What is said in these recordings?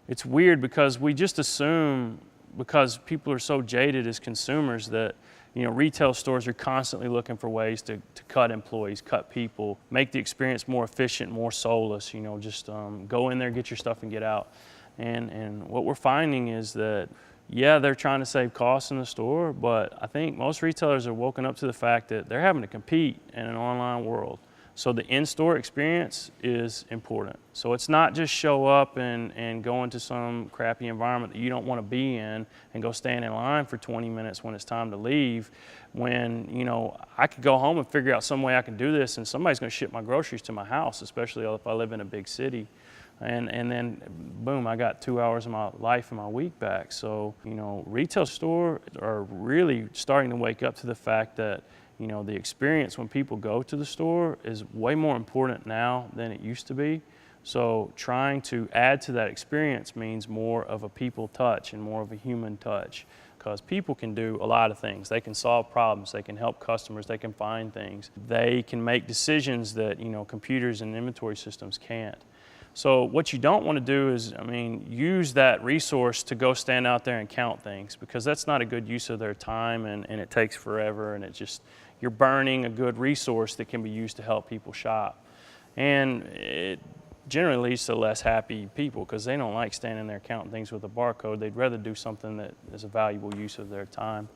it's weird because we just assume, because people are so jaded as consumers, that retail stores are constantly looking for ways to cut employees, cut people, make the experience more efficient, more soulless, just go in there, get your stuff and get out. And what we're finding is that, yeah, they're trying to save costs in the store, but I think most retailers are woken up to the fact that they're having to compete in an online world. So the in-store experience is important. So it's not just show up and go into some crappy environment that you don't want to be in and go stand in line for 20 minutes when it's time to leave, when I could go home and figure out some way I can do this and somebody's going to ship my groceries to my house, especially if I live in a big city. And then boom, I got 2 hours of my life and my week back. So retail stores are really starting to wake up to the fact that the experience when people go to the store is way more important now than it used to be. So trying to add to that experience means more of a people touch and more of a human touch, because people can do a lot of things. They can solve problems, they can help customers, they can find things. They can make decisions that computers and inventory systems can't. So what you don't want to do is, use that resource to go stand out there and count things, because that's not a good use of their time, and it takes forever, and you're burning a good resource that can be used to help people shop. And it generally leads to less happy people, because they don't like standing there counting things with a barcode. They'd rather do something that is a valuable use of their time.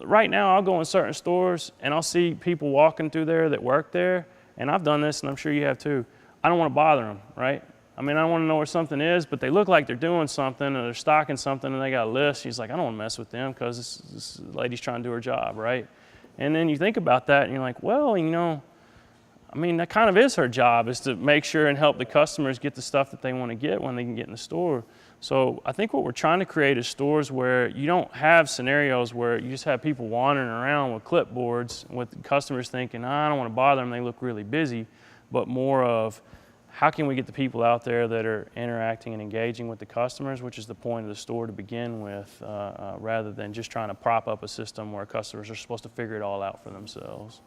Right now, I'll go in certain stores and I'll see people walking through there that work there, and I've done this, and I'm sure you have too. I don't want to bother them, right? I want to know where something is, but they look like they're doing something, or they're stocking something, and they got a list. She's like, I don't want to mess with them because this lady's trying to do her job, right? And then you think about that, and you're like, well, that kind of is her job, is to make sure and help the customers get the stuff that they want to get when they can get in the store. So I think what we're trying to create is stores where you don't have scenarios where you just have people wandering around with clipboards with customers thinking, I don't want to bother them, they look really busy, but more of, how can we get the people out there that are interacting and engaging with the customers, which is the point of the store to begin with, rather than just trying to prop up a system where customers are supposed to figure it all out for themselves.